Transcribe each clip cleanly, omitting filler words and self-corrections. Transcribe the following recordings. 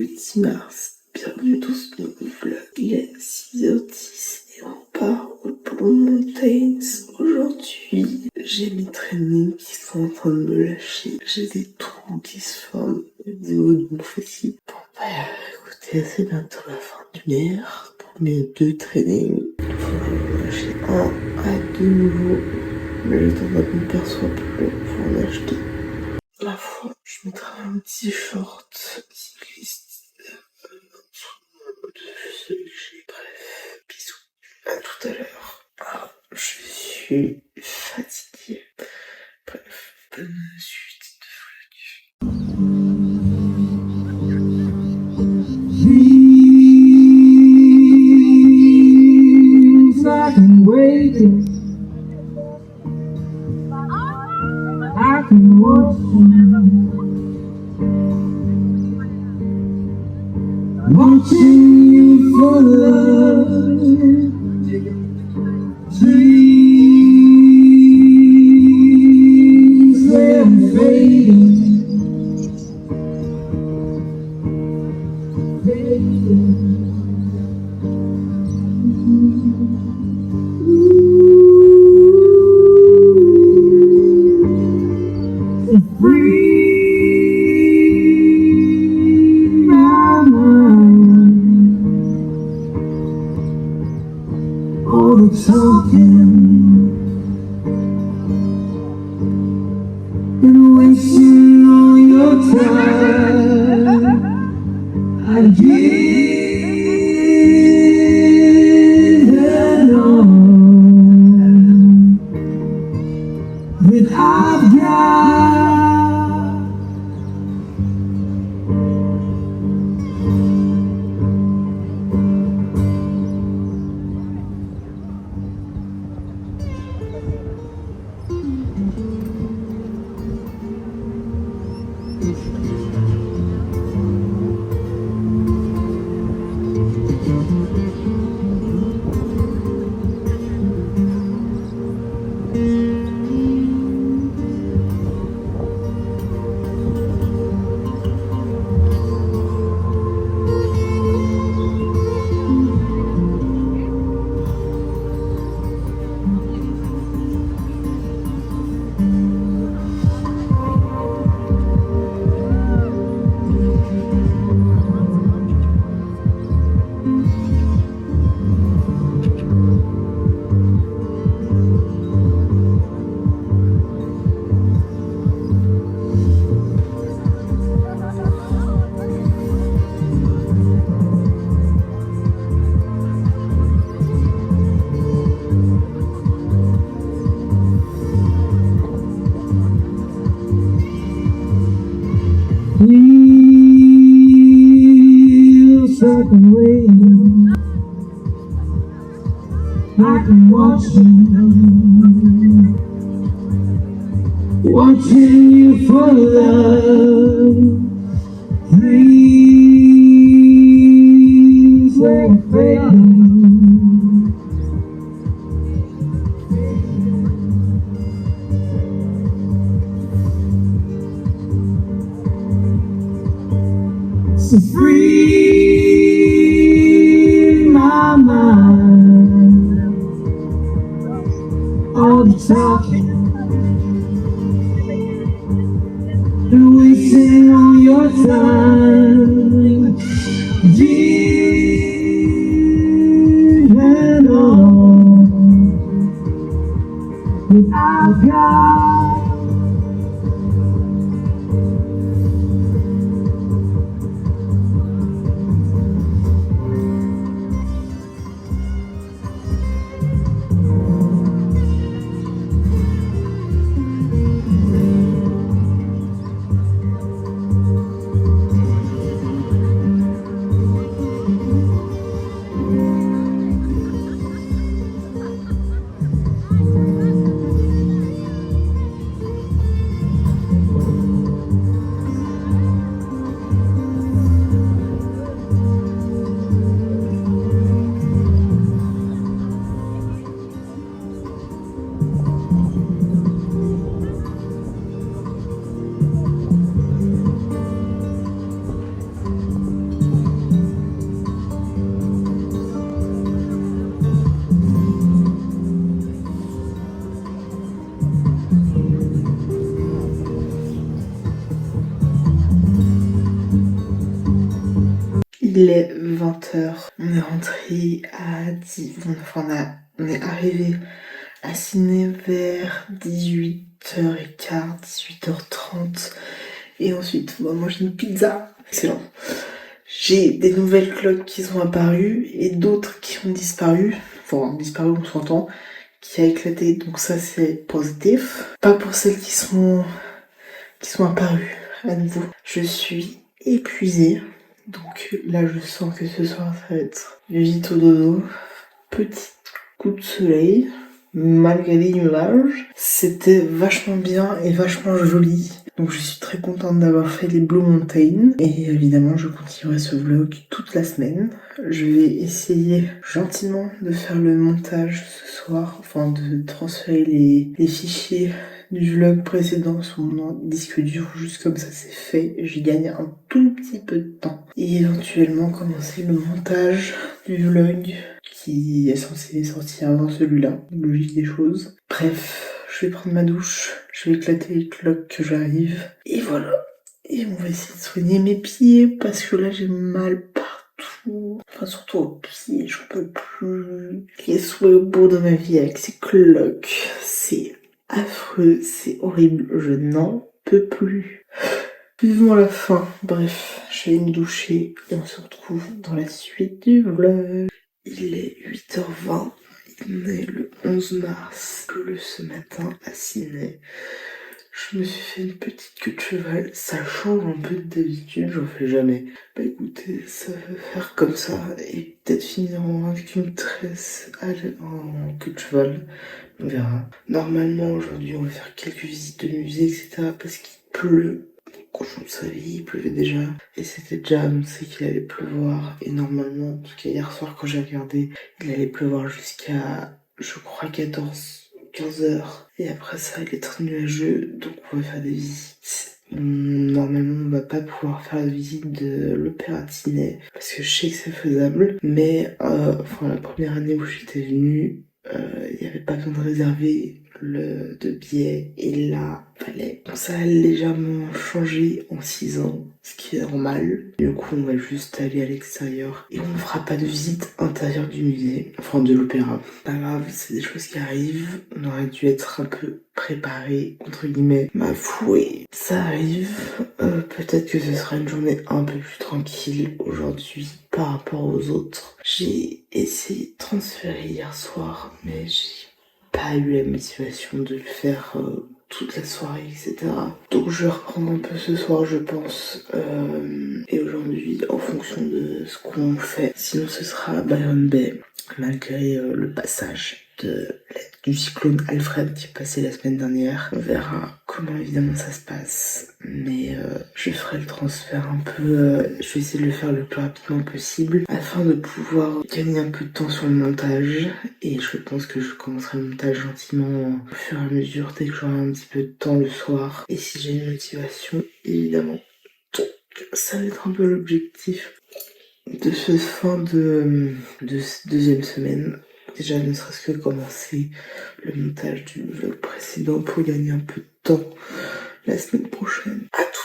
le 10 mars. Bienvenue dans ce nouveau vlog. Il est 6h10 et on part au Blue Mountains. Aujourd'hui, j'ai mes trainings qui sont en train de me lâcher. J'ai des trous qui se forment au niveau de mon fessier. Bon bah écoutez, c'est bientôt la fin d'une heure pour mes 2 trainings. Il faudra me lâcher un à 2 nouveaux. Mais le temps que mon père soit plus long pour en acheter. La fois, je mettrai un petit short cycliste de celui que j'ai. Bref, bisous. À tout à l'heure. Ah, je suis fatigué. Bref, bonne suite de Feels like I'm waiting. I can watch you, watching you for love. Dreams they're fading, fading. Free my mind, all the talking and wasting all your time. I give it all that I've got. Feels like I'm waiting. I can watch you, watching you for love. Dreams they're fading. So free my mind, all the talking and wasting all your time. Give it all that I've got. Il est 20h. On est rentré à 10... on est arrivé à Sydney vers 18h15, 18h30. Et ensuite, on va manger une pizza. Excellent. J'ai des nouvelles cloques qui sont apparues et d'autres qui ont disparu. Enfin, disparu, on s'entend. Qui a éclaté, donc ça c'est positif. Pas pour celles qui sont apparues à nouveau. Je suis épuisée. Donc là, je sens que ce soir, ça va être vite au dodo. Petit coup de soleil, malgré les nuages. C'était vachement bien et vachement joli. Donc je suis très contente d'avoir fait les Blue Mountains. Et évidemment, je continuerai ce vlog toute la semaine. Je vais essayer gentiment de faire le montage ce soir. Enfin, de transférer les fichiers du vlog précédent sur mon disque dur, juste comme ça c'est fait, j'y gagne un tout petit peu de temps. Et éventuellement commencer le montage du vlog qui est censé sortir avant celui-là, logique des choses. Bref, je vais prendre ma douche, je vais éclater les cloques que j'arrive, et voilà. Et on va essayer de soigner mes pieds, parce que là j'ai mal partout. Enfin surtout aux pieds, je peux plus. Les souhaits au bout de ma vie avec ces cloques, c'est affreux, c'est horrible, je n'en peux plus. Vivement la fin. Bref, je vais me doucher et on se retrouve dans la suite du vlog. Il est 8h20, on est le 11 mars, ce matin à Sydney. Je me suis fait une petite queue de cheval, ça change un peu d'habitude, j'en fais jamais. Bah écoutez, ça va faire comme ça et peut-être finir avec une tresse en queue de cheval. On verra. Normalement, aujourd'hui, on va faire quelques visites de musée, etc. parce qu'il pleut. Quand je le savais, il pleuvait déjà. Et c'était déjà annoncé qu'il allait pleuvoir. Et normalement, en tout cas hier soir, quand j'ai regardé, il allait pleuvoir jusqu'à, je crois, 15 heures. Et après ça, il est très nuageux. Donc, on va faire des visites. Normalement, on va pas pouvoir faire la visite de l'Opéra de Sydney. Parce que je sais que c'est faisable. Mais, la première année où j'étais venue, il n'y avait pas besoin de réserver de billets et là ça a légèrement changé en 6 ans, ce qui est normal. Du coup on va juste aller à l'extérieur et on ne fera pas de visite intérieure du musée, enfin de l'opéra. Pas grave, c'est des choses qui arrivent, on aurait dû être un peu préparé entre guillemets. Ma fouée, ça arrive. Peut-être que ce sera une journée un peu plus tranquille aujourd'hui par rapport aux autres. J'ai essayé de transférer hier soir mais j'ai pas eu la motivation de le faire toute la soirée, etc. Donc je vais reprendre un peu ce soir, je pense, et aujourd'hui, en fonction de ce qu'on fait. Sinon, ce sera Byron Bay, malgré le passage du cyclone Alfred qui est passé la semaine dernière. On verra comment évidemment ça se passe, mais je ferai le transfert un peu, je vais essayer de le faire le plus rapidement possible afin de pouvoir gagner un peu de temps sur le montage, et je pense que je commencerai le montage gentiment au fur et à mesure dès que j'aurai un petit peu de temps le soir et si j'ai une motivation évidemment. Donc ça va être un peu l'objectif de ce fin de deuxième semaine. Déjà, ne serait-ce que commencer le montage du vlog précédent pour gagner un peu de temps la semaine prochaine. À toutes!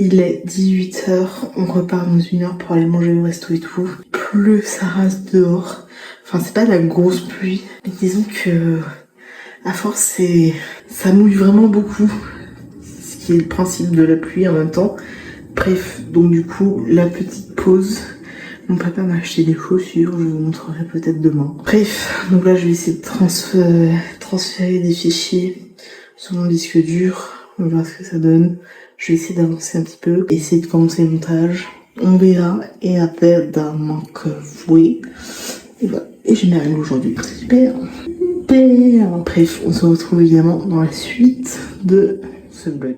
Il est 18h, on repart dans 1 heure pour aller manger au resto et tout. pleut, ça rase dehors. Enfin, c'est pas de la grosse pluie, mais disons que à force, ça mouille vraiment beaucoup. Ce qui est le principe de la pluie en même temps. Bref, donc du coup, la petite pause. Mon papa m'a acheté des chaussures, je vous montrerai peut-être demain. Bref, donc là je vais essayer de transférer des fichiers sur mon disque dur. On verra ce que ça donne. Je vais essayer d'avancer un petit peu, essayer de commencer le montage. On verra, et après d'un manque voué. Et voilà, et j'ai mis rien aujourd'hui. Super, super. Bref, on se retrouve évidemment dans la suite de ce blog.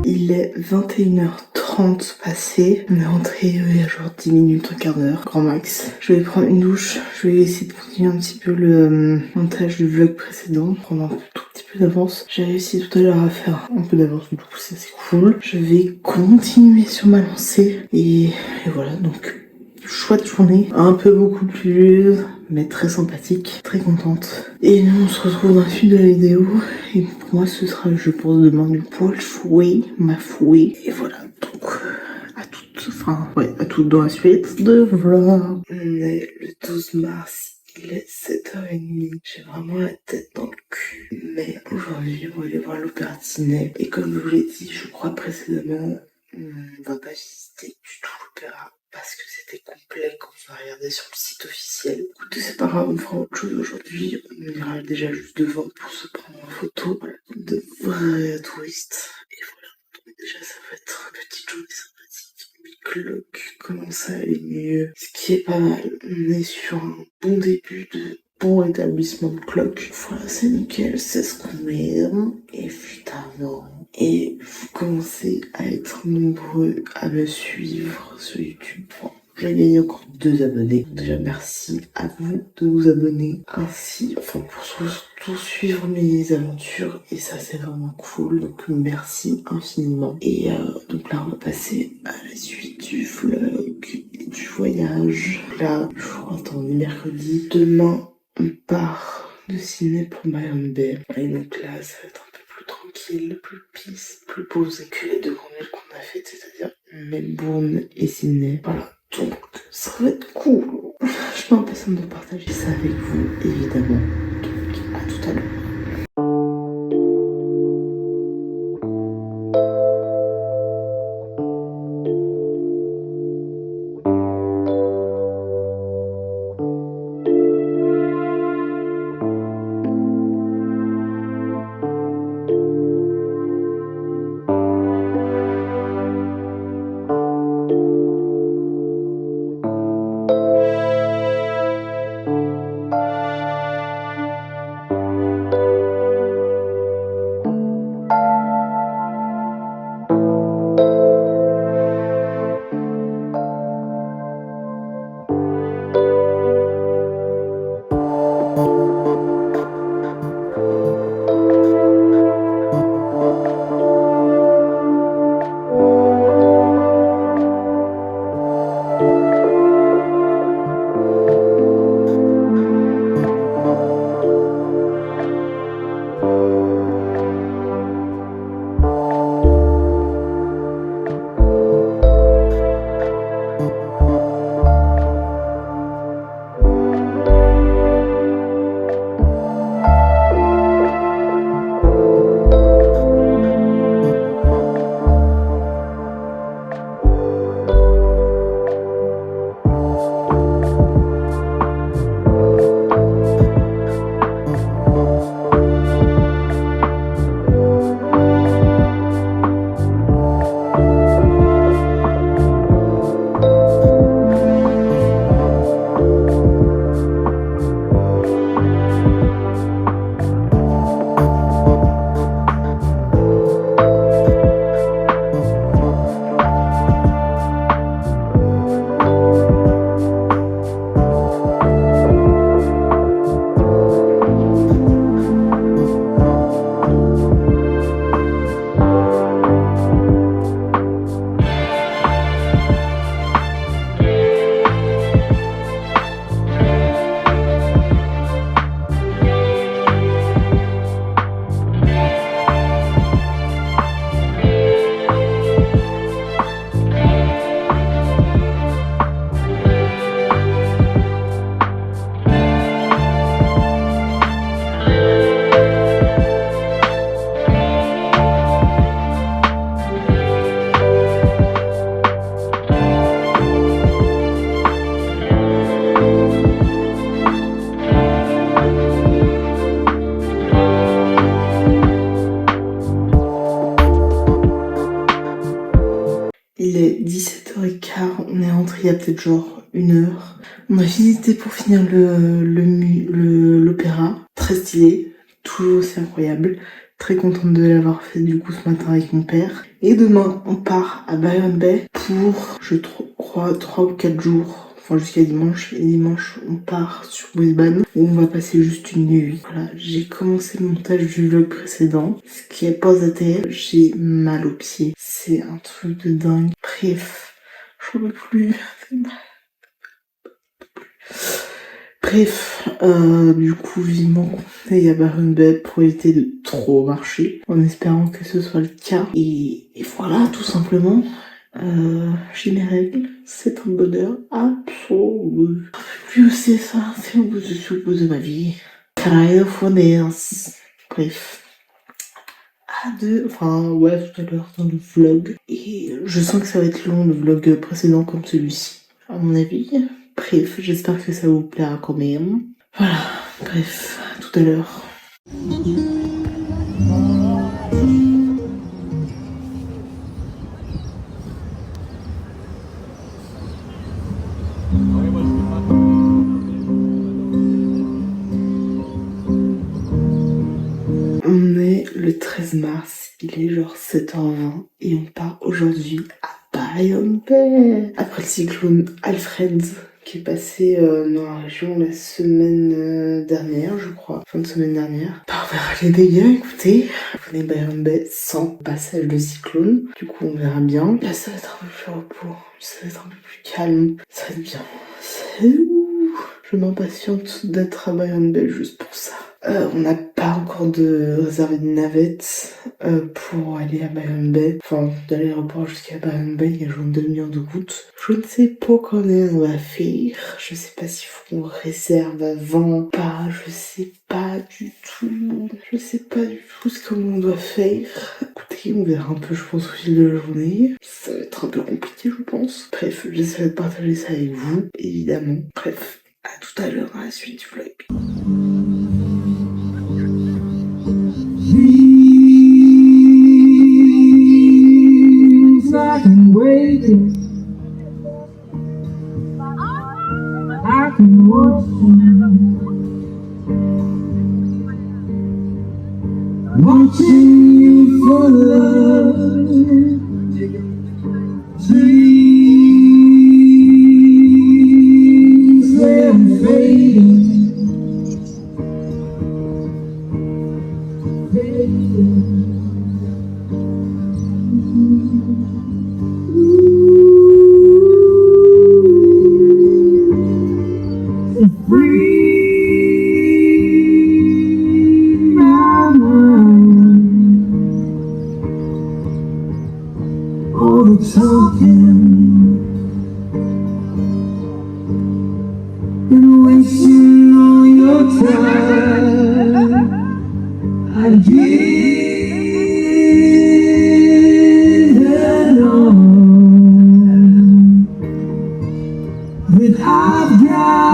Il est 21h30 passé. On est rentré il y a genre 10 minutes, un quart d'heure, grand max. Je vais prendre une douche. Je vais essayer de continuer un petit peu le montage du vlog précédent. Prendre un tout petit peu d'avance. J'ai réussi tout à l'heure à faire un peu d'avance, du coup ça c'est cool. Je vais continuer sur ma lancée. Et voilà, donc chouette journée, un peu beaucoup plus, mais très sympathique, très contente. Et nous on se retrouve dans la suite de la vidéo. Et pour moi ce sera, je pense, demain du poil fouet, ma fouet. Et voilà, donc à toutes dans la suite de vlog. On est le 12 mars, il est 7h30. J'ai vraiment la tête dans le cul. Mais aujourd'hui on va aller voir l'Opéra de Sydney. Et comme je vous l'ai dit, je crois précédemment, on va pas visiter du tout l'opéra parce que c'était complet quand on a regardé sur le site officiel. Écoutez, c'est pas grave, on fera autre chose aujourd'hui. On ira déjà juste devant pour se prendre en photo. Voilà, de vrais touristes. Et voilà, donc déjà ça va être une petite journée sympathique. Mes cloques commencent à aller mieux, ce qui est pas mal. On est sur un bon début de bon établissement de cloques. Voilà, c'est nickel, c'est ce qu'on aime, évidemment. Et vous commencez à être nombreux à me suivre sur YouTube. Bon, j'ai gagné encore 2 abonnés. Déjà, merci à vous de vous abonner. Ainsi, enfin, pour surtout suivre mes aventures. Et ça, c'est vraiment cool. Donc, merci infiniment. Et donc là, on va passer à la suite du vlog et du voyage. Là, je crois, attends, on est mercredi. Demain, on part de Sydney pour Byron Bay. Et donc là, ça va être un peu plus tranquille, plus peace, plus posé que les 2 grandes villes qu'on a faites, c'est-à-dire Melbourne et Sydney. Voilà, donc ça va être cool. Je suis impatiente de partager ça avec vous, évidemment. Donc à tout à l'heure. on est rentré il y a peut-être genre 1 heure. On a visité pour finir l'opéra. Très stylé, toujours aussi incroyable. Très contente de l'avoir fait du coup ce matin avec mon père. Et demain, on part à Byron Bay pour, je crois, 3 ou 4 jours. Enfin, jusqu'à dimanche. Et dimanche, on part sur Brisbane où on va passer juste une nuit. Voilà, j'ai commencé le montage du vlog précédent. Ce qui est pas été, j'ai mal aux pieds. C'est un truc de dingue. Bref, j'en peux plus. Bref, du coup, vivement qu'on aille à Byron Bay pour éviter de trop marcher, en espérant que ce soit le cas. Et voilà, tout simplement, j'ai mes règles, c'est un bonheur absolu. Plus c'est ça, c'est au bout de ma vie. Kind of honest. Bref. Ouais, tout à l'heure dans le vlog. Et je sens que ça va être long, le vlog précédent comme celui-ci, à mon avis. Bref, j'espère que ça vous plaira quand même. Voilà, bref, à tout à l'heure. On est le 13 mars, il est genre 7h20 et on part aujourd'hui à Byron Bay. Après le cyclone Alfred qui est passé dans la région la semaine dernière, je crois, fin de semaine dernière. Bah, on verra les dégâts, écoutez. On est Byron Bay sans passage de cyclone, du coup on verra bien. Là ça va être un peu plus repos, ça va être un peu plus calme, ça va être bien. Je m'impatiente d'être à Byron Bay juste pour ça. On n'a pas encore réservé de navette pour aller à Byron Bay. Enfin, de l'aéroport jusqu'à Byron Bay, il y a genre une demi-heure de route. Je ne sais pas combien on va faire. Je sais pas s'il faut qu'on réserve avant, pas. Je sais pas du tout. Je sais pas du tout comment on doit faire. Écoutez, on verra un peu, je pense, au fil de la journée. Ça va être un peu compliqué, je pense. Bref, j'essaie de partager ça avec vous, évidemment. Bref, à tout à l'heure à la suite du vlog. I can wait it. I can watch you. Watching you for love. Dreams they're fading. All the talking and wasting all your time. I give it all that I've got.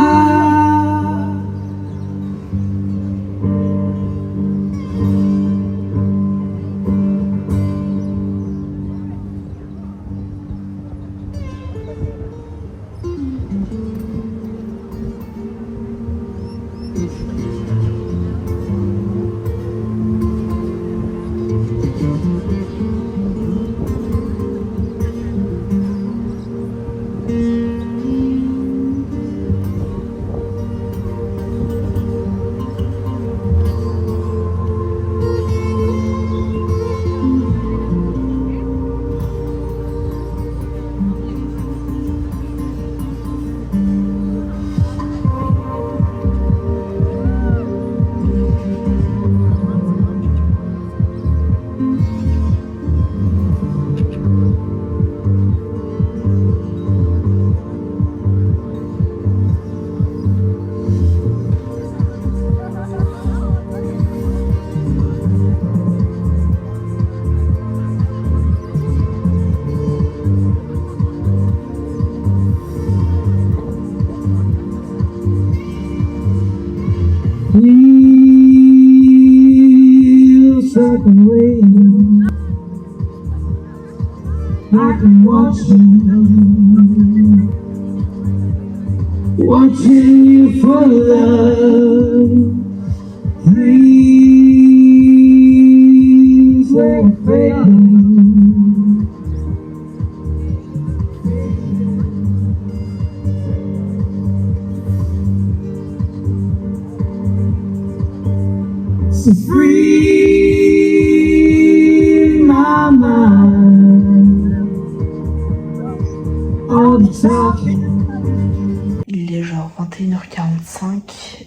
Feels like I'm waiting. I can watch you. watching you for love. Dreams were fading. So free my mind. All the talking. Il est genre 21h45,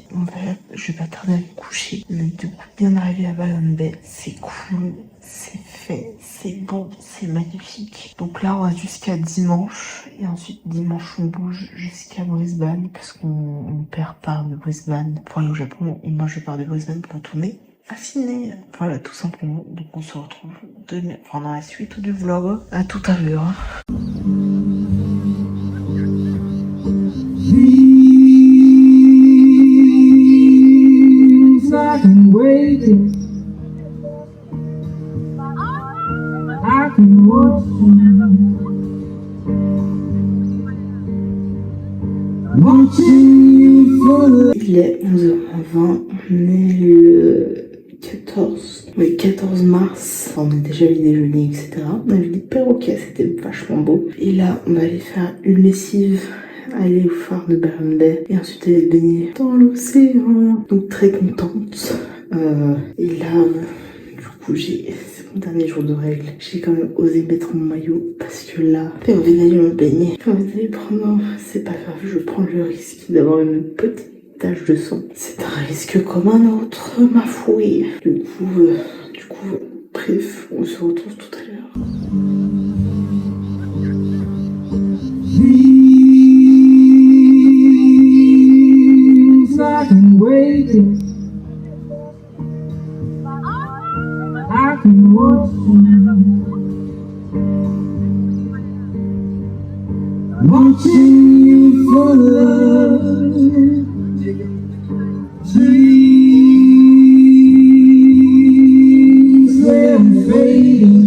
je vais pas tarder à me coucher. Mais du coup, bien arrivé à Byron Bay, c'est cool, c'est fait, c'est bon, c'est magnifique. Donc là, on va jusqu'à dimanche, et ensuite dimanche, on bouge jusqu'à Brisbane, parce qu'on perd part de Brisbane pour aller au Japon, et moi je pars de Brisbane pour retourner à Sydney. Voilà, tout simplement. Donc on se retrouve dans la suite du vlog. À tout à l'heure. Dreams I can wake it. I can watch you. Watching you for the. Il est 11h20, on est le 14 mars. Enfin, on a déjà eu déjeuner, etc. On a vu des perroquets, c'était vachement beau. Et là, on va aller faire une lessive, aller au phare de Byron Bay et ensuite aller baigner dans l'océan. Donc très contente. Et là, du coup, c'est mon dernier jour de règle. J'ai quand même osé mettre mon maillot parce que là, j'ai envie d'aller me baigner. J'ai envie d'aller prendre. C'est pas grave, je prends le risque d'avoir une petite tache de sang. C'est un risque comme un autre, ma foi. Du coup, bref, on se retrouve tout à l'heure. Dreams I can wake it. I can watch you. Watching you for love. Dreams were fading.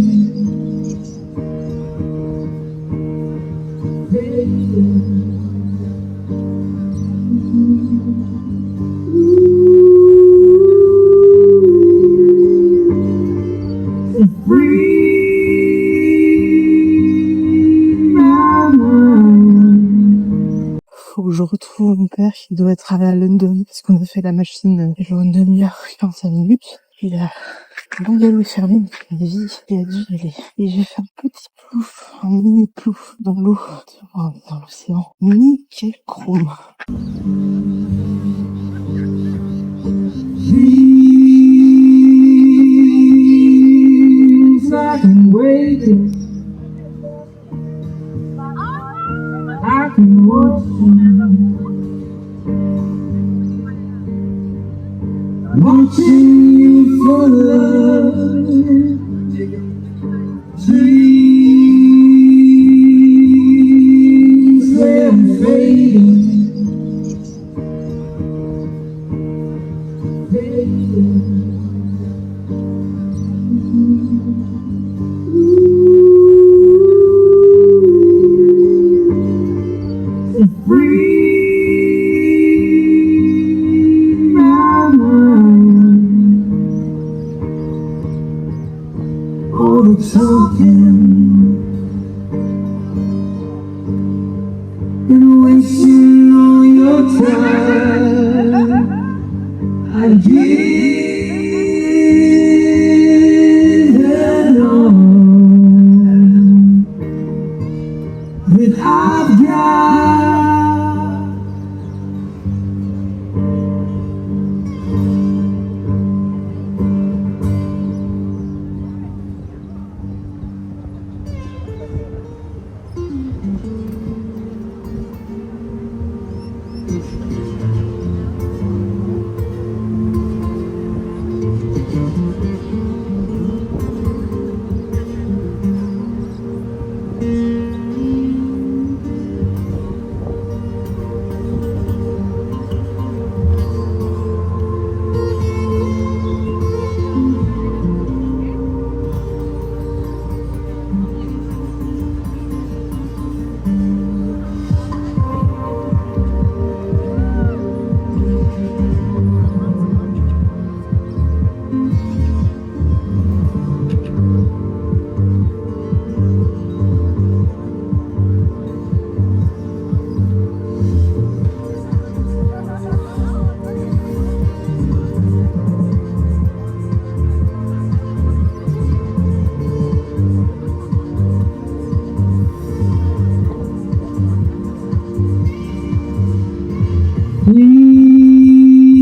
Faut que je retrouve mon père qui doit être allé à London parce qu'on a fait la machine genre une demi-heure, 45 minutes. Il a bungalow fermé, donc à mon avis, il a dû y aller. Et j'ai fait un petit plouf, un mini plouf dans l'eau, dans l'océan. Nickel chrome. Dreams I can wake it. I can watch you. Watching you for love. Dreams were fading. All the talking and wasting all your time. I give it all that I've got.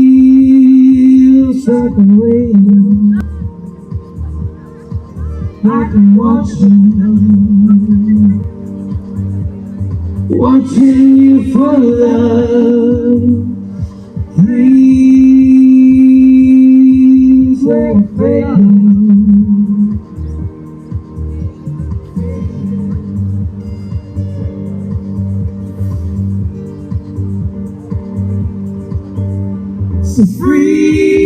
feels like I'm waiting. Like I'm watching you for love. Dreams like fading. So free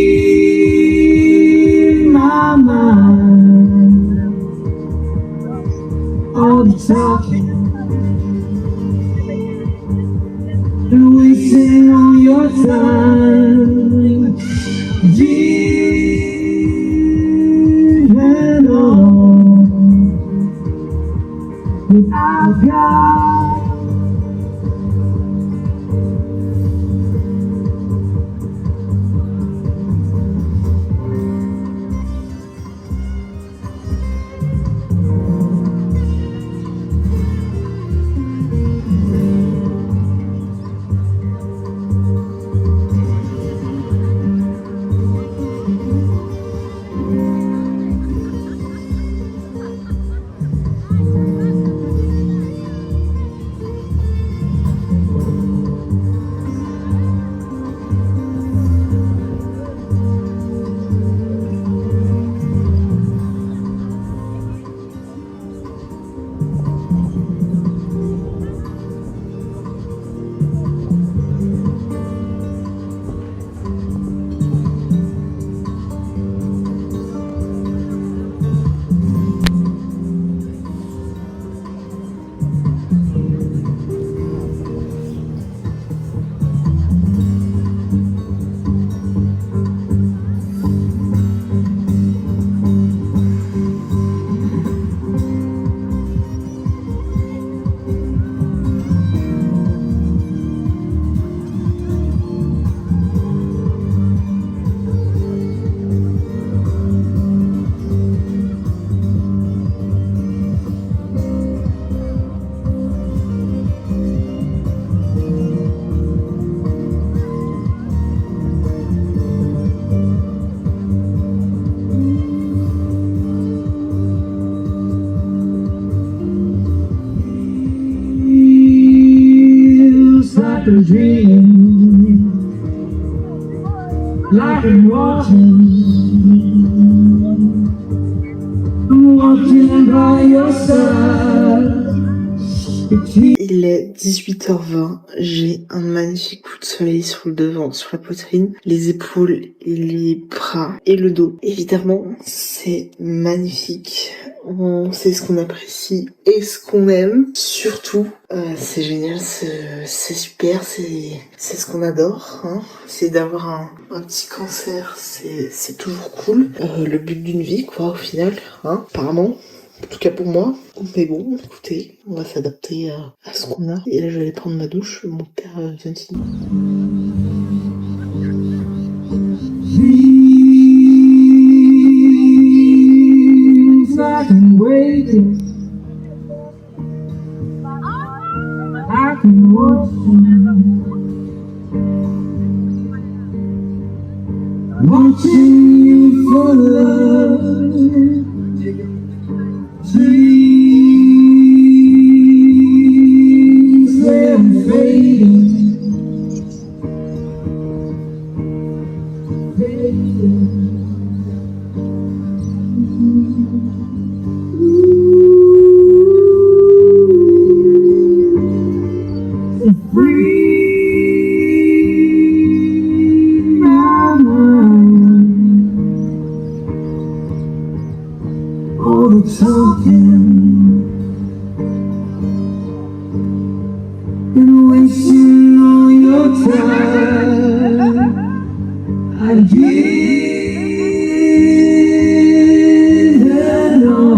my mind. All the talking and wasting all your time. Deep and all that I've got. Like a dream, like I'm walking by your side. Il est 18h20, j'ai un magnifique coup de soleil sur le devant, sur la poitrine, les épaules, les bras et le dos. Évidemment, c'est magnifique. On sait ce qu'on apprécie et ce qu'on aime. Surtout, c'est génial, c'est super, c'est ce qu'on adore. Hein. C'est d'avoir un petit cancer, c'est toujours cool. Le but d'une vie, quoi, au final, hein, apparemment. En tout cas pour moi. Mais bon, écoutez, on va s'adapter à ce qu'on a. Et là, je vais aller prendre ma douche. Mon père vient de finir. Watching you for love. Dreams they're fading. Free my mind. All the talking and wasting all your time. I give it all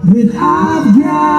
that I've got.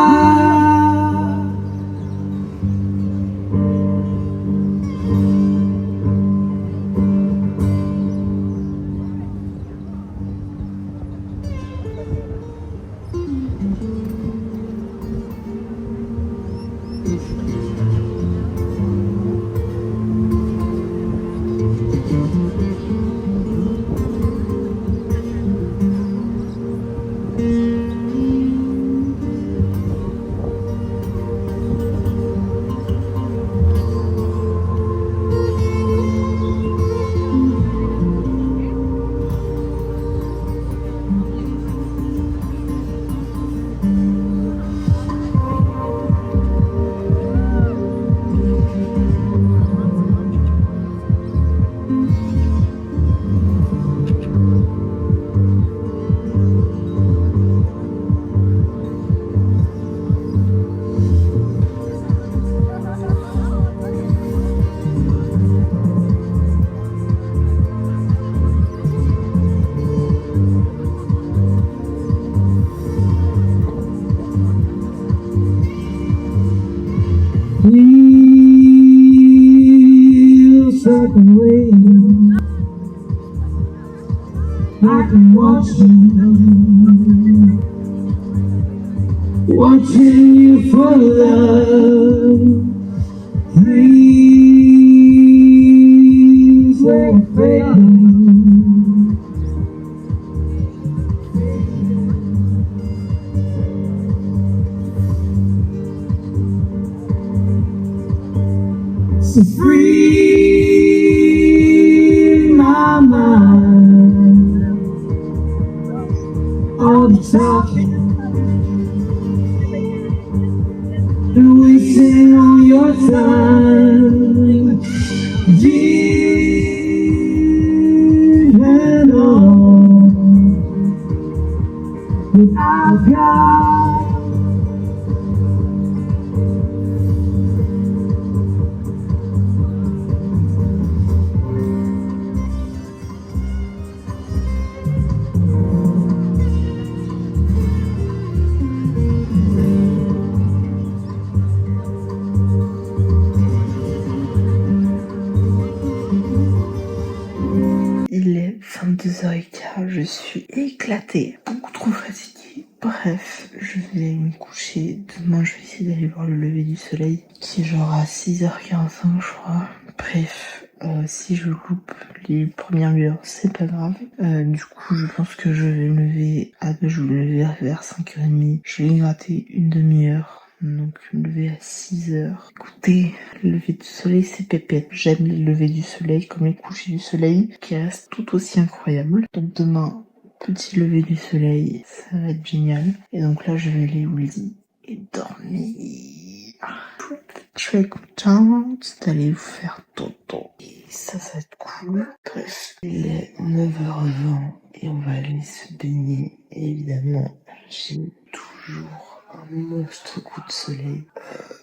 feel certain way. I can watch you, watching you for love. Dreams were fading. So free my mind, all the talking and wasting all your time, dream and all that I've got. Il est 22h15, je suis éclatée, beaucoup trop fatiguée. Bref, je vais me coucher. Demain, je vais essayer d'aller voir le lever du soleil, qui est genre à 6h45, je crois. Bref, si je loupe les premières lueurs, c'est pas grave. Du coup, je pense que je vais me lever je vais me lever vers 5h30. Je vais gratter une demi-heure. Donc, me lever à 6h. Écoutez, le lever du soleil, c'est pépette. J'aime les levées du soleil comme les couchers du soleil, qui restent tout aussi incroyables. Donc, demain, petit lever du soleil, ça va être génial. Et donc là, je vais aller au lit et dormir. Je suis contente d'aller vous faire dodo. Et ça va être cool. Bref, il est 9h20 et on va aller se baigner. Et évidemment, j'ai toujours un monstre coup de soleil.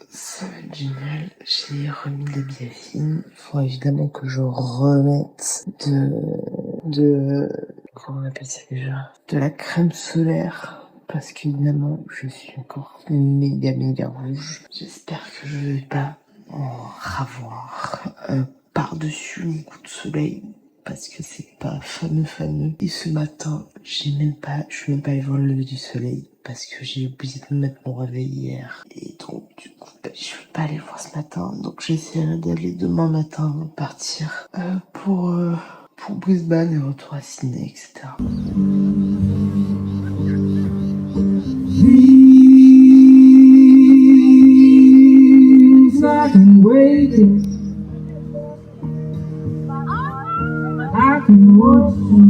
Ça va être génial. J'ai remis des biafines. Il faut évidemment que je remette comment on appelle ça déjà? De la crème solaire. Parce qu'évidemment, je suis encore méga rouge. J'espère que je vais pas en ravoir par-dessus mon coup de soleil. Parce que c'est pas fameux. Et ce matin, je suis même pas allée voir le lever du soleil. Parce que j'ai oublié de mettre mon réveil hier. Et donc, du coup, je vais pas aller le voir ce matin. Donc, j'essaierai d'aller demain matin partir pour Brisbane et retour à Sydney, etc. Dreams I can wake it, I can watch you,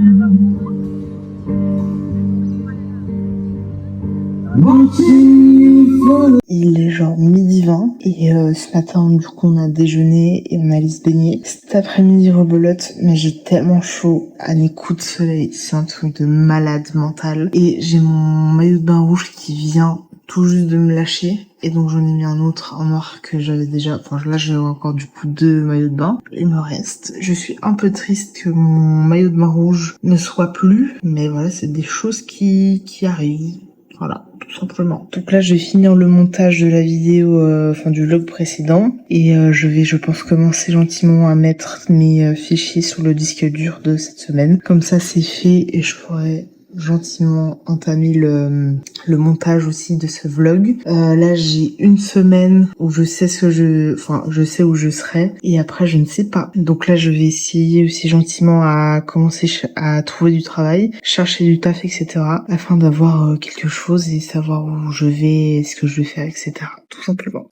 watching you for. Il est genre 12h20 et ce matin du coup on a déjeuné et on allait se baigner. Cet après-midi rebelote, mais j'ai tellement chaud à mes coups de soleil, c'est un truc de malade mental. Et j'ai mon maillot de bain rouge qui vient tout juste de me lâcher et donc j'en ai mis un autre en noir que j'avais déjà. Enfin là j'ai encore du coup 2 maillots de bain. Il me reste. Je suis un peu triste que mon maillot de bain rouge ne soit plus, mais voilà, c'est des choses qui arrivent. Voilà, tout simplement. Donc là, je vais finir le montage de la vidéo, du vlog précédent. Et je pense, commencer gentiment à mettre mes fichiers sur le disque dur de cette semaine. Comme ça, c'est fait et je pourrai gentiment entamer le montage aussi de ce vlog. Là, j'ai une semaine où je sais je sais où je serai et après je ne sais pas. Donc là, je vais essayer aussi gentiment à commencer à trouver du travail, chercher du taf, etc. afin d'avoir quelque chose et savoir où je vais, ce que je vais faire, etc. Tout simplement.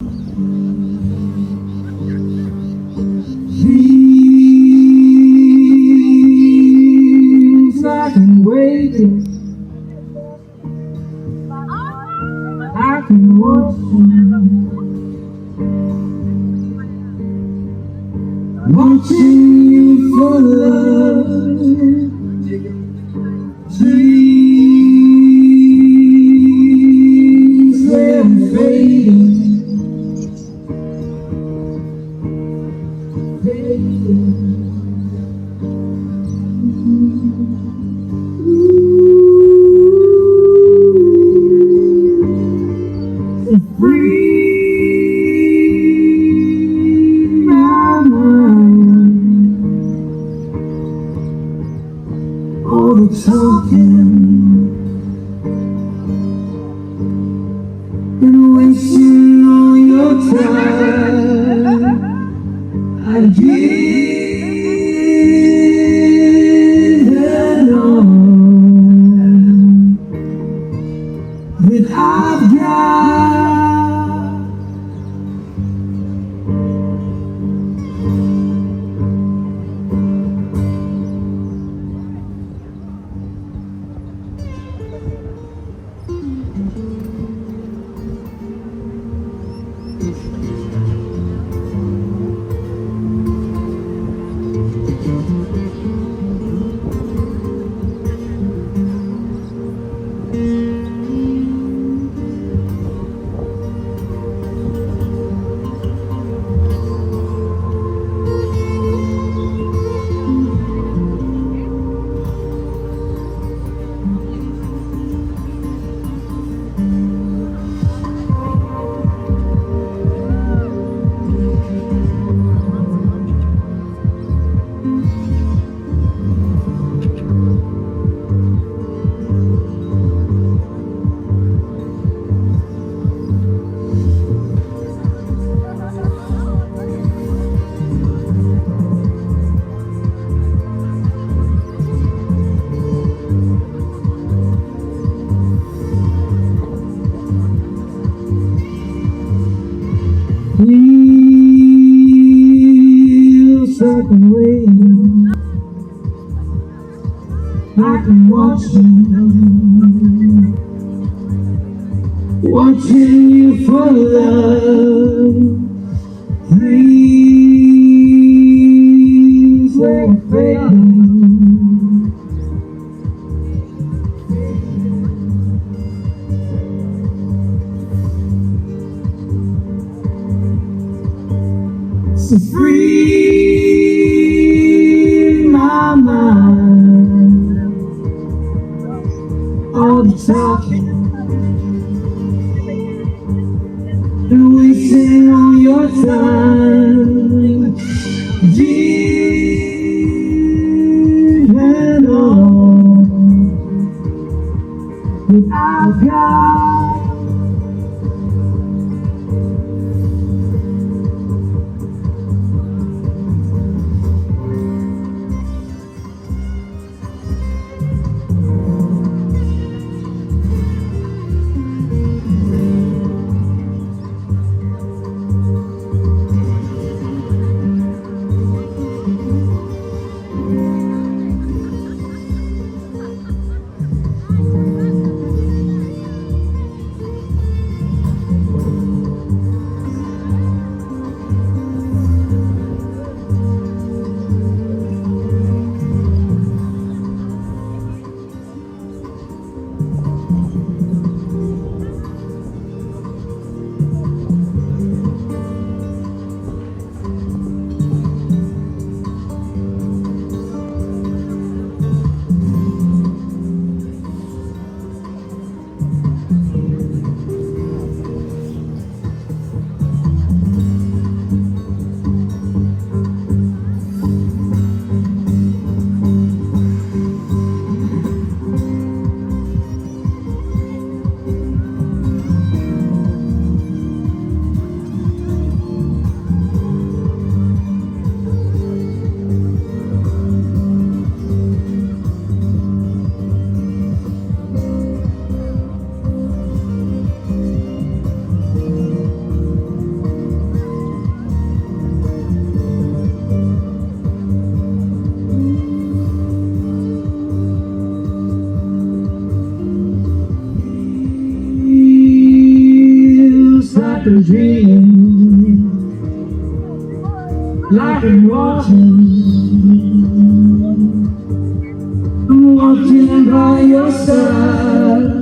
Dreams I can wake it, I can watch you, watching you for love. Dreams they're fading. wasting all your time. I give it all that I've got. Feels like I'm waiting. I've been watching you for love. Dreams were fading. So free my mind, all the talking and wasting all your time. Give it all that I've got. Like a dream, like I'm walking by your side.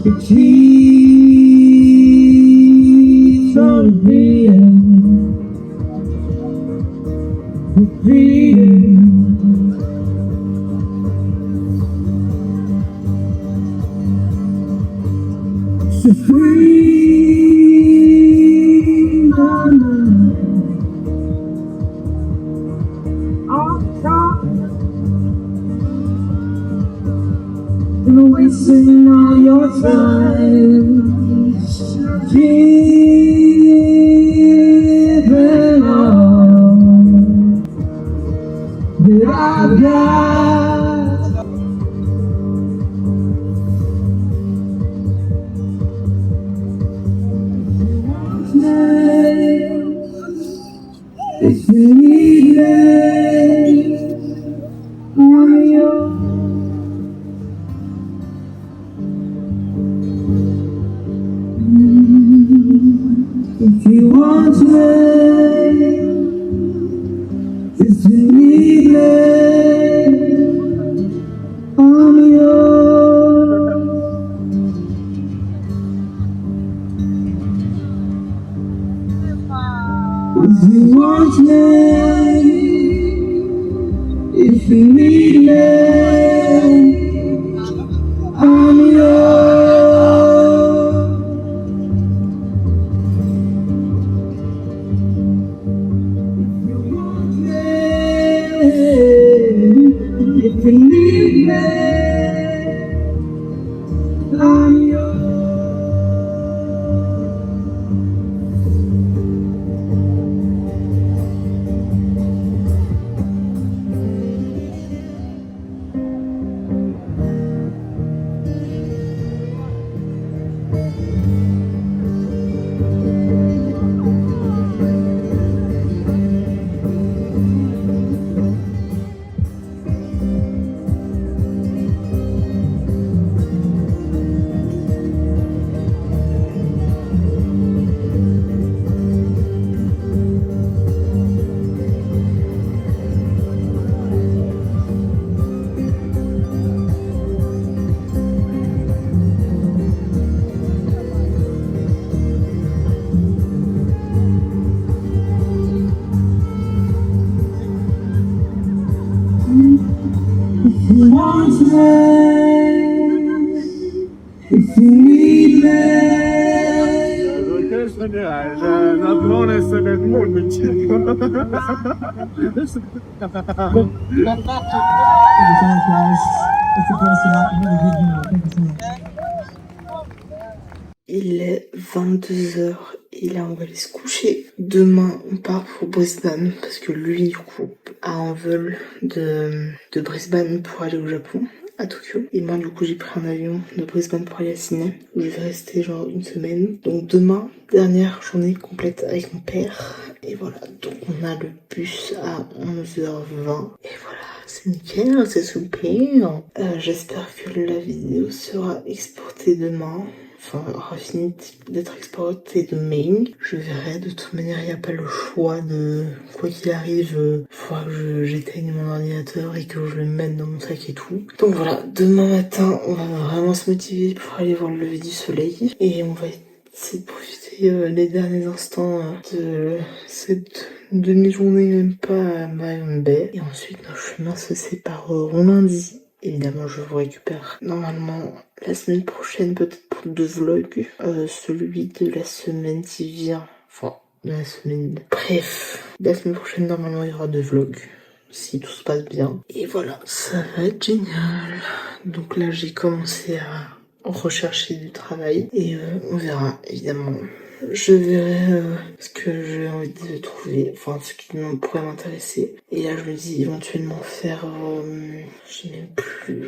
It keeps on being, so free my mind. And wasting all your time. given all that I've got. If you need me, I'm yours. If you want me, if you need me, I'm yours. If you want me, if you need me, I'm yours. If you need me, I'm yours. If you want me, if you need me, Il est 22h et là on va aller se coucher. Demain on part pour Brisbane parce que lui du coup a un vol de Brisbane pour aller au Japon, à Tokyo. Et moi du coup j'ai pris un avion de Brisbane pour aller à Sydney où je vais rester genre une semaine. Donc demain, dernière journée complète avec mon père. Et voilà, donc on a le bus à 11h20. Et voilà, c'est nickel, c'est super. J'espère que la vidéo sera exportée demain. Enfin, aura fini d'être exporté demain. Je verrai, de toute manière, il n'y a pas le choix de... Quoi qu'il arrive, il faudra que j'éteigne mon ordinateur et que je le mette dans mon sac et tout. Donc voilà, demain matin, on va vraiment se motiver pour aller voir le lever du soleil. Et on va essayer de profiter les derniers instants de cette demi-journée, même pas à Byron Bay. Et ensuite, nos chemins se sépareront lundi. Évidemment, je vous récupère normalement la semaine prochaine, peut-être pour 2 vlogs. Celui de la semaine qui vient, enfin, de la semaine... Bref, la semaine prochaine, normalement, il y aura 2 vlogs, si tout se passe bien. Et voilà, ça va être génial. Donc là, j'ai commencé à rechercher du travail et on verra, évidemment. Je verrai ce que j'ai envie de trouver, enfin ce qui pourrait m'intéresser. Et là je me dis éventuellement faire...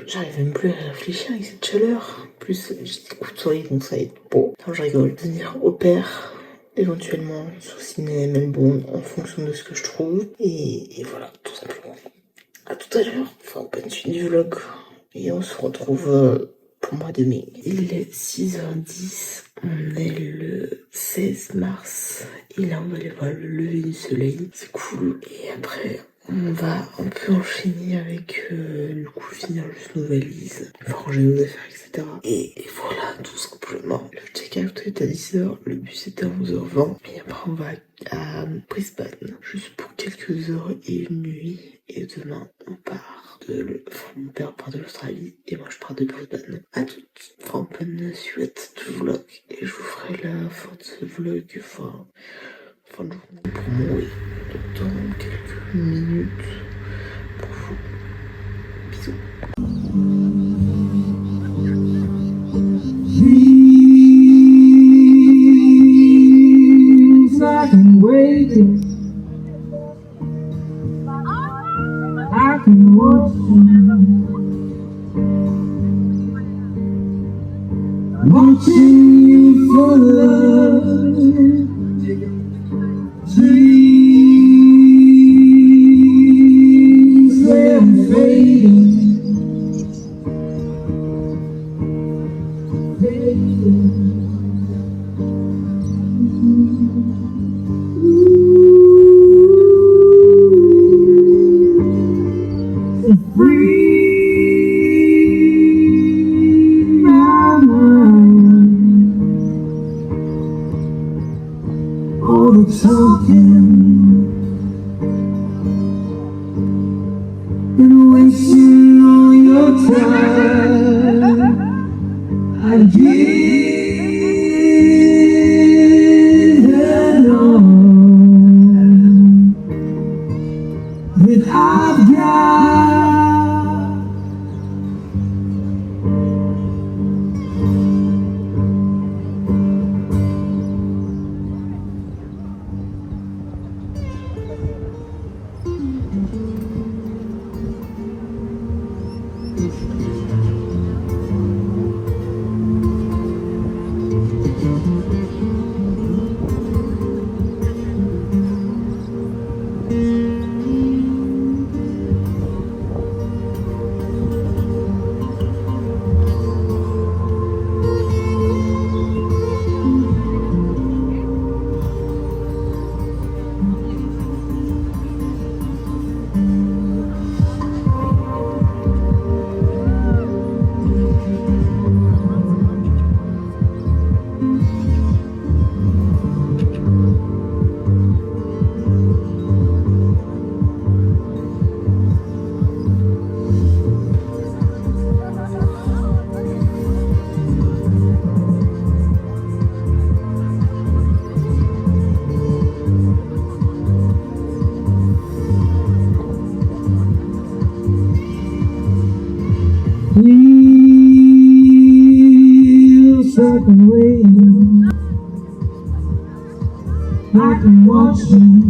j'arrive même plus à réfléchir avec cette chaleur. En plus j'ai des coups de soleil donc ça va être beau. Non, je rigole. Devenir au pair, éventuellement sur Sydney, Melbourne, en fonction de ce que je trouve. Et voilà, tout simplement. À tout à l'heure, enfin bonne suite du vlog. Et on se retrouve... pour moi demain. Il est 6h10, on est le 16 mars et là on va aller voir le lever du soleil, c'est cool. Et après on va un peu enchaîner avec le coup finir juste nos valises, ranger nos affaires, etc. Et voilà, tout simplement. Le check-out est à 10h, le bus est à 11h20 et après on va à Brisbane juste pour quelques heures et une nuit. Et demain on part mon père part de l'Australie et moi je pars de Brisbane. À toutes. Enfin, bonne suite du vlog et je vous ferai la fin de ce vlog, enfin de journée pour moi, oui, dans quelques minutes pour vous. Bisous. Free my mind. All the talking and wasting all your time. I give it all that I've got. Feels like I'm waiting, like I'm watching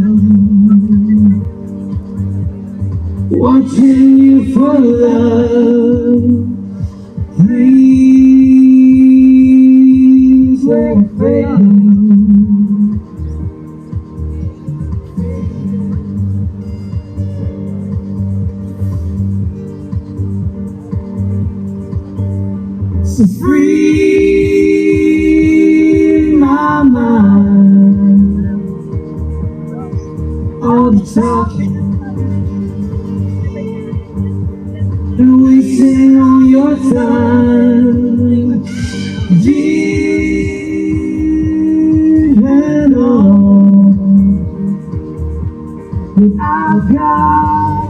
you for love. Dreams like fading. So free my mind. All the talking and wasting all your time. Give it all that I've got.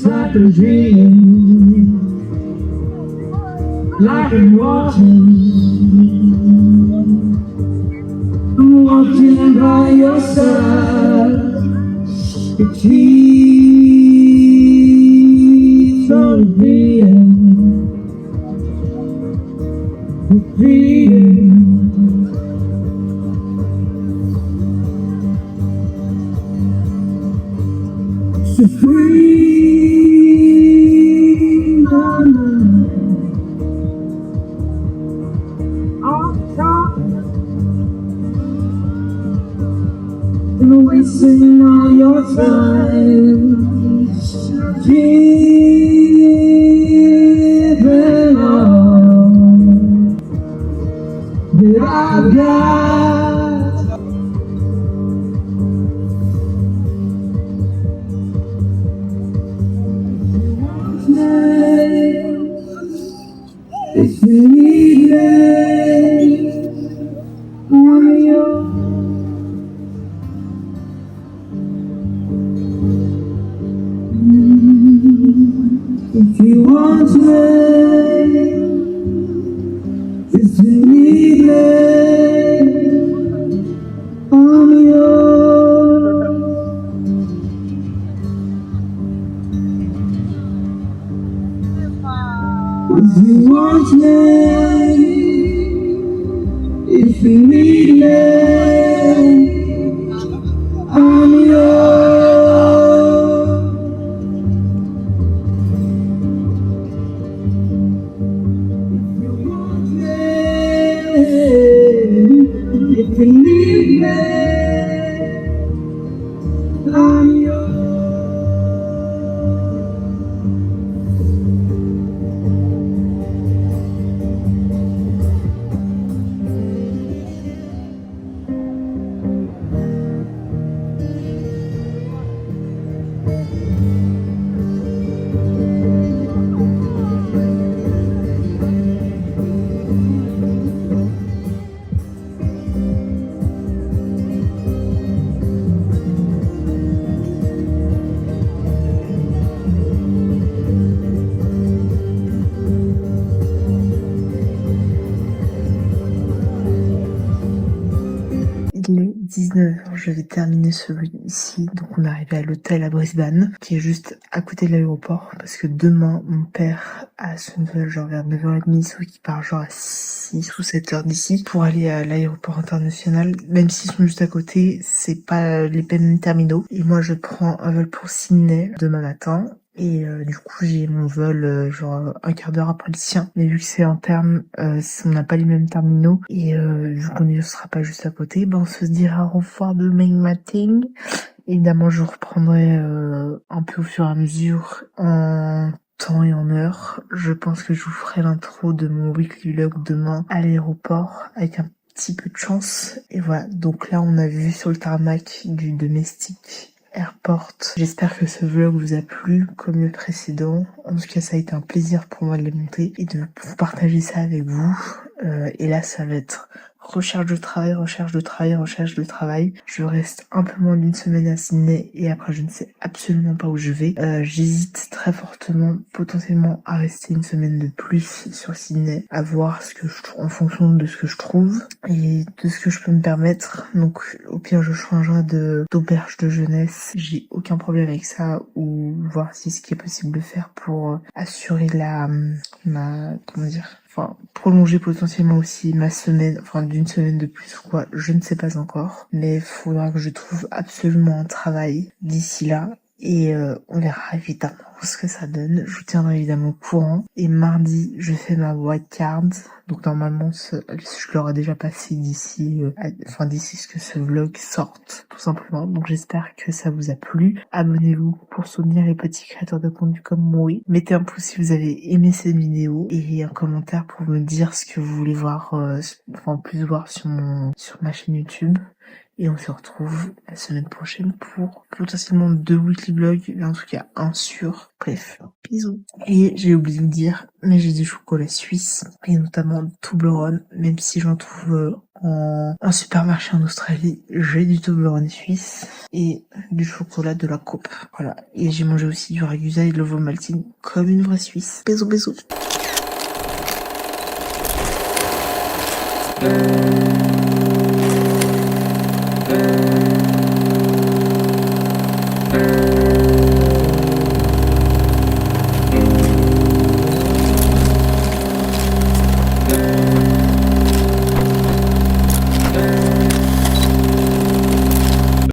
Like a dream, like I'm walking by your side. It keeps on being, being. the freedom on top and wasting all your time. Giving all that I've got. If you need me, I'm yours. If you want me, if you need me, I'm yours. If you want me, if you need me, I'm yours. If you need me, I'm yours. Il est 19h, je vais terminer celui-ci. Donc on est arrivé à l'hôtel à Brisbane, qui est juste à côté de l'aéroport, parce que demain, mon père a son vol genre vers 9h30, soit qui part genre à 6 ou 7h d'ici, pour aller à l'aéroport international. Même s'ils sont juste à côté, c'est pas les mêmes terminaux. Et moi, je prends un vol pour Sydney demain matin. Et du coup j'ai mon vol genre un quart d'heure après le sien, mais vu que c'est interne, on n'a pas les mêmes terminaux et vu qu'on ne sera pas juste à côté, ben on se dira au revoir demain matin. Évidemment je reprendrai un peu au fur et à mesure en temps et en heure. Je pense que je vous ferai l'intro de mon weekly vlog demain à l'aéroport avec un petit peu de chance. Et voilà, donc là on a vu sur le tarmac du domestique Airport. J'espère que ce vlog vous a plu comme le précédent. En tout cas, ça a été un plaisir pour moi de les monter et de vous partager ça avec vous. Et là, ça va être recherche de travail, recherche de travail, recherche de travail. Je reste un peu moins d'une semaine à Sydney et après, je ne sais absolument pas où je vais. J'hésite très fortement, potentiellement, à rester une semaine de plus sur Sydney, à voir ce que je trouve, en fonction de ce que je trouve et de ce que je peux me permettre. Donc, au pire, je changerai d'auberge de jeunesse. J'ai aucun problème avec ça, ou voir si ce qui est possible de faire pour assurer prolonger potentiellement aussi ma semaine, enfin d'une semaine de plus ou quoi, je ne sais pas encore. Mais il faudra que je trouve absolument un travail d'ici là. Et on verra évidemment ce que ça donne. Je vous tiendrai évidemment au courant. Et mardi, je fais ma white card. Donc normalement, je l'aurai déjà passé d'ici ce que ce vlog sorte, tout simplement. Donc j'espère que ça vous a plu. Abonnez-vous pour soutenir les petits créateurs de contenu comme moi. Mettez un pouce si vous avez aimé cette vidéo et un commentaire pour me dire ce que vous voulez voir, plus voir sur ma chaîne YouTube. Et on se retrouve la semaine prochaine pour potentiellement 2 weekly vlogs, mais en tout cas un sur. Bref, bisous. Et j'ai oublié de dire, mais j'ai du chocolat suisse, et notamment Toblerone, même si j'en trouve en supermarché en Australie, j'ai du Toblerone suisse et du chocolat de la Coop. Voilà. Et j'ai mangé aussi du Ragusa et de l'Ovomaltine comme une vraie Suisse. Bisous, bisous.